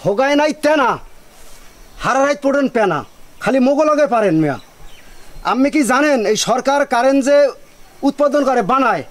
হোগায় নাই তেনা হারারাইত পড়েন পেনা খালি মোগলগে পারেন মিয়া। আপনি কি জানেন এই সরকার কারেন্ট যে উৎপাদন করে বানায়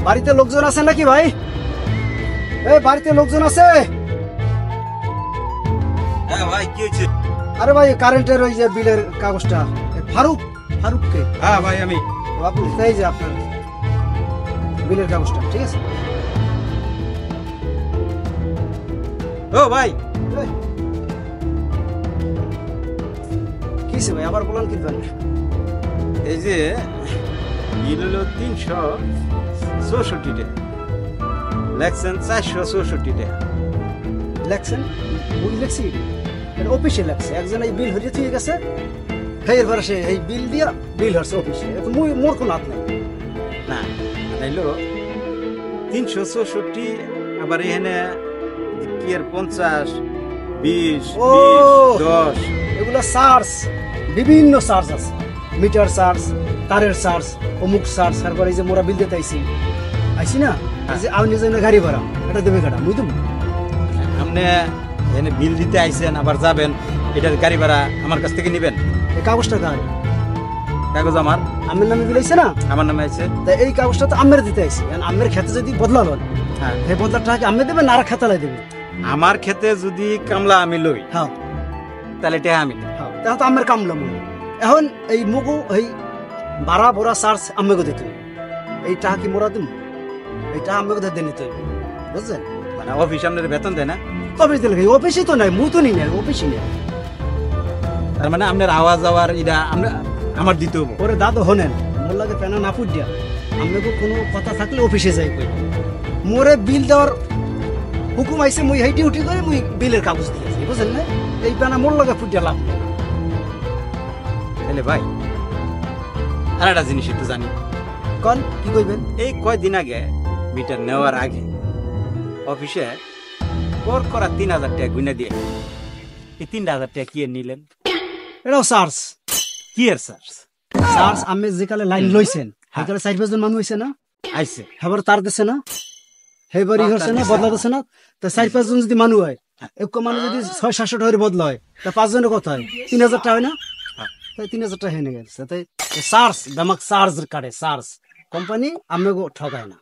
বাড়িতে লোকজন আছে নাকি ভাই? এই বাড়িতে লোকজন আছে? হ্যাঁ ভাই কি হয়েছে? আরে ভাই কারেন্টের ওই যে বিলের কাগজটা ফারুককে। হ্যাঁ ভাই আমি। আপনি এই যে আপনার বিলের কাগজটা ঠিক আছে? ও ভাই কিসে ভাই আবার বলেন কি বলেন? এই যে বিল হলো 364 টাকা, লেখছেন 464 টাকা। লেখছেন? মুই লেখছি এটা অফিসে লেখছে, একজন এই বিল হয়ে ঠিক আছে এরপরে সে এই বিল দিয়া বিল হচ্ছে অফিসে, মুই মোর কোনো হাত নাই। না নাইলো 364 আবার এখানে কি এর 50 20 ও 10 এগুলা চার্জ, বিভিন্ন চার্জ আছে, মিটার চার্জ, তারের চার্জ, অমুক চার্জ। তারপরে এই যে মোরা বিল দিতে আইছি না, এই যে আপনি যে গাড়ি ভাড়া এটা দেবে কাটা মুই দেবো। আপনি এখানে বিল দিতে আইছেন আবার যাবেন, এটার গাড়ি ভাড়া আমার কাছ থেকে নেবেন? এই কাগজটা কার? কাগজ আমার আমের নামে বিল আইছে না? আমার নামে আছে। তা এই কাগজটা তো আমের দিতে আইছি, আমের খেতে যদি বদলা লন, হ্যাঁ এই বদলার টাকা কি আমে দেবে না আর খেতালাই দেবে? আমার ক্ষেতে যদি কামলা আমি লই হ্যাঁ তাহলে এটা আমি দেব। হ্যাঁ তাহলে তো আমের কামলা মুই। এখন এই মুগু এই বাড়া বড়া চার্জ আমেকে দিতে, এই টাকা কি মোরা দিম? এই টাকা আমেকে দিয়ে নিতে হইবে, বুঝছেন? মানে অফিস আপনার বেতন দেয় না? অফিস দিলে অফিসই তো নাই, মুই তো নিই না, অফিসই নেই। তার মানে আপনার আওয়াজ যাওয়ার এটা আমার দিতে হবে। ওরে দাদু হনেন মোর লাগে পেনা না ফুট দিয়া আমাকে কোনো কথা থাকলে অফিসে যাই কই, মোরে বিল দেওয়ার হুকুম আইছে, মুই হেই ডিউটি করে মুই বিলের কাগজ দিয়েছি, বুঝলেন না? এই পেনা মোর লাগে ফুট দিয়া লাভ নেই। তাহলে ভাই আর একটা জিনিস একটু জানি, কন কি কইবেন? এই কয়দিন আগে মিটার নেওয়ার আগে অফিসে কর করা 3000 টাকা গুনে দিয়ে, এই 3000 টাকা কি এর নিলেন? এটাও চার্জ। কি এর চার্জ? চার্জ আমি যেকালে লাইন লইছেন সেকালে 4-5 জন মানুষ হইছে না, আইছে হেবার তার দিছে না, হেবার ই হচ্ছে না, বদলা দিছে না। তা 4-5 জন যদি মানুষ হয়, এক মানুষ যদি 600-700 টাকা বদলা হয়, তা 5 জনের কথা হয় 3000 টাকা হয় না? তাই 3000 টাকা হেনে গেছে। তাই চার্জ দামাক চার্জ কাটে, চার্জ কোম্পানি আমেগো ঠকায় না,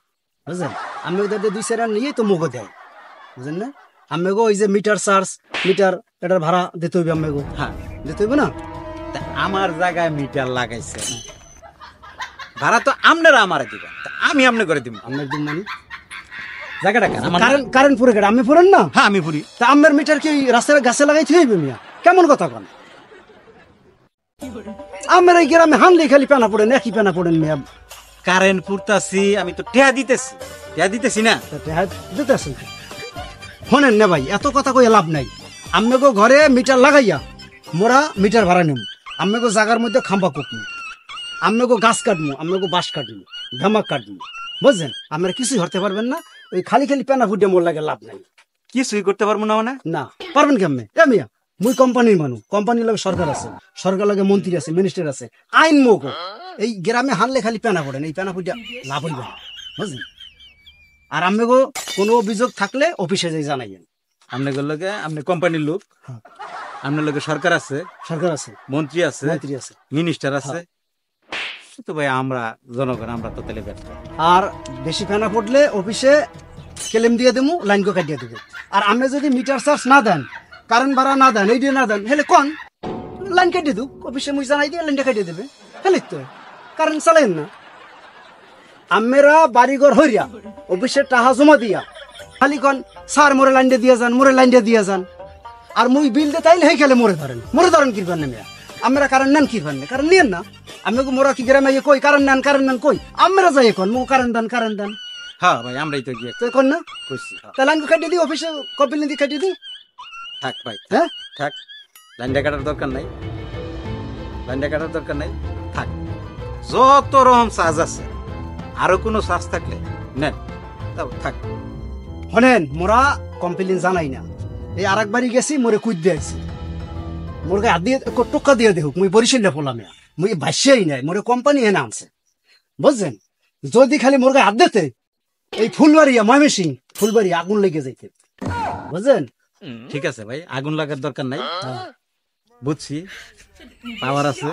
বুঝলেন? আমেগো তাদের 2 টাকা নিয়ে তো মুগো দেয়, বুঝলেন না? আমেগো ওই যে মিটার চার্জ, মিটার এটার ভাড়া দিতে হইবে, আমেগো হ্যাঁ দিতে হইবে না? তা আমার জায়গায় মিটার লাগাইছে, ভাড়া তো আপনারা আমারে দিবেন, তা আমি আপনি করে দিব। আমের দিন মানে জায়গাটা কেন আমার? কারেন্ট পুরে গেলে আমি পুরেন না? হ্যাঁ আমি পুরি। তা আমের মিটার কি রাস্তায় গাছে লাগাইতে হইবে মিয়া? কেমন কথা কন? আমের এই গ্রামে হানলে খালি পেনা পড়েন, একই পেনা পড়েন মিয়া। কারেন্ট পুরতাছি আমি তো টেহা দিতেছি না। দিতেছেন শোনেন না ভাই, এত কথা কই লাভ নাই। আমেগো ঘরে মিটার লাগাইয়া মোরা মিটার ভাড়া নেব, আমেগো জায়গার মধ্যে খাম্বা কুকমু, আমেগো গাছ কাটমু, আমেগো বাঁশ কাটমু, ধামাক কাটমু, বুঝছেন? আমরা কিছুই হতে পারবেন না। ওই খালি খালি পেনা ফুটে মোর লাগে লাভ নাই। কিছুই করতে পারবো না মানে? না পারবেন কেমনে? এ মিয়া মুই কোম্পানির মানুষ, কোম্পানির লাগে সরকার আছে, সরকার লাগে মন্ত্রী আছে, মিনিস্টার আছে, আইন মোকো। এই গ্রামে হানলে খালি পেনা পড়েন, এই পেনা ফুটে লাভ হইবে না, বুঝলেন? আর আমেগো কোনো অভিযোগ থাকলে অফিসে যাই জানাইয়েন। আপনাদের লগে আপনি কোম্পানির লোক, আপনার লগে সরকার আছে, সরকার আছে, মন্ত্রী আছে, মিনিস্টার আছে, তো ভাই আমরা জনগণ আমরা তো তাহলে ব্যর্থ। আর বেশি ফেনা পড়লে অফিসে কেলেম দিয়ে দেবো, লাইন কো কাটিয়ে দেবো। আর আমি যদি মিটার চার্জ না দেন, কারেন্ট ভাড়া না দেন, এই দিয়ে না দেন, হেলে কোন লাইন কাটিয়ে দেব, অফিসে মুই জানাই দিয়ে লাইনটা কাটিয়ে দেবে, হেলে তো কারেন্ট চালাইন না। আমেরা বাড়িঘর হইয়া অফিসে টাকা জমা দিয়া খালি কন স্যার মোরে লাইনটা দিয়ে যান, মোরে লাইনটা দিয়ে যান, আর মুই বিল দে তাইলে হেই খেলে মোরে ধরেন কি নেমে আমরা কারেন্ট নেন কি পারেন কারণ নিয়েন না আমি মোরা কি গ্রামে গিয়ে কই কারেন্ট নেন কই আমরা যাই এখন মো কারেন্ট দেন হ্যাঁ ভাই আমরাই তো গিয়ে তো এখন না করছি হ্যাঁ। তাহলে আমি কাটিয়ে দিই অফিসে কমপ্লেন দিয়ে কাটিয়ে দিই থাক ভাই হ্যাঁ থাক লাইনটা কাটার দরকার নাই থাক যত রকম চার্জ আছে আরো কোনো চার্জ থাকলে নেন তাও থাক শোনেন মোরা কমপ্লেন জানাই না এই আর একবারই গেছি মোরে কুদ দিয়েছি মোর গায়ে হাত দিয়ে টোকা দিয়ে দেখুক মুই বরিশালে পড়লাম মুই বাসিয়াই নাই মোরে কোম্পানি এনে আনছে বুঝছেন যদি খালি মোর গায়ে হাত দিতে এই ফুলবাড়িয়া ময়মেসিং ফুলবাড়ি আগুন লেগে যাইতে বুঝছেন ঠিক আছে ভাই আগুন লাগার দরকার নাই বুঝছি পাওয়ার আছে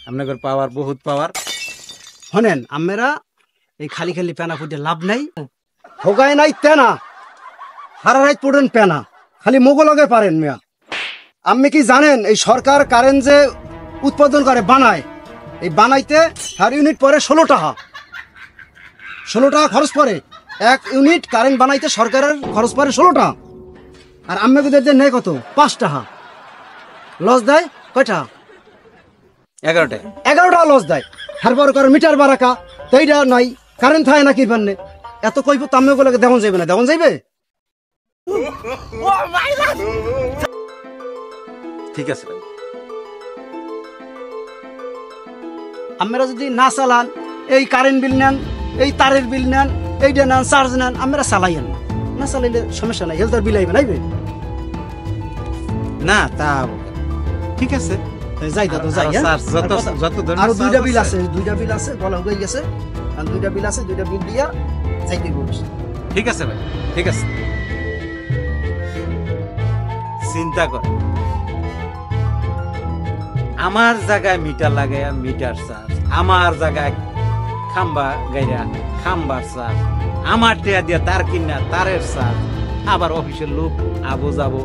আপনাদের পাওয়ার বহুত পাওয়ার শোনেন আমরা এই খালি খালি পেনা ফুটে লাভ নাই হোগায় নাই তেনা হারা রাত পড়েন পেনা খালি মোগলগে পারেন মিয়া আপনি কি জানেন এই সরকার কারেন্ট যে উৎপাদন করে বানায় এই বানাইতে হার ইউনিট পরে 16 টাকা খরচ পড়ে 1 ইউনিট কারেন্ট বানাইতে সরকারের খরচ পড়ে 16 টাকা আর আমাদের নেই কত 5 টাকা লস দেয় কয়টা 11টা 11 টাকা লস দেয় হারবার করে মিটার বারাকা তাইটা নাই কারেন্ট থাকে নাকি পান্নে এত কইব তামে গুলোকে দেখন যাইবে না দেখন যাইবে ঠিক আছে ভাই আমরা যদি না চালান এই কারেন্ট বিল নেন এই তারের বিল নেন এইটা নেন চার্জ নেন আমরা চালাইয়েন না চালাইলে সমস্যা নাই হেলথের বিল আইবে নাইবে না তা ঠিক আছে যাই দাদা যাই যত ধরনের আর দুইটা charge বিল আছে বলা হয়ে গেছে আর দুইটা বিল দিয়া যাইতে বলছি ঠিক আছে ভাই ঠিক আছে চিন্তা কর আমার জায়গায় মিটার লাগাইয়া মিটার চার্জ আমার জায়গায় খাম্বা গাইরা খাম্বার চার্জ আমার টেয়া দিয়া তার কিনা তারের চার্জ আবার অফিসের লোক আবো যাবো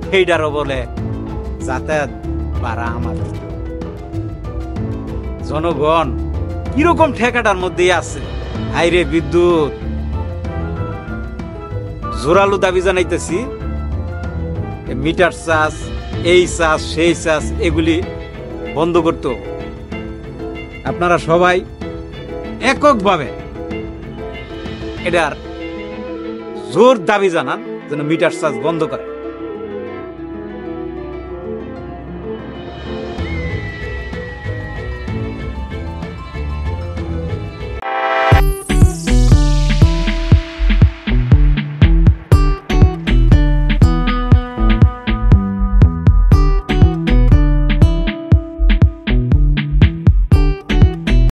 সেইটারও বলে যাতায়াত ভাড়া আমার দিতে হবে। জনগণ কিরকম ঠেকাটার মধ্যে আছে হাইরে বিদ্যুৎ জোরালো দাবি জানাইতেছি মিটার চার্জ এই চার্জ সেই চার্জ এগুলি বন্ধ করতে হবে। আপনারা সবাই এককভাবে এটার জোর দাবি জানান যেন মিটার চার্জ বন্ধ করে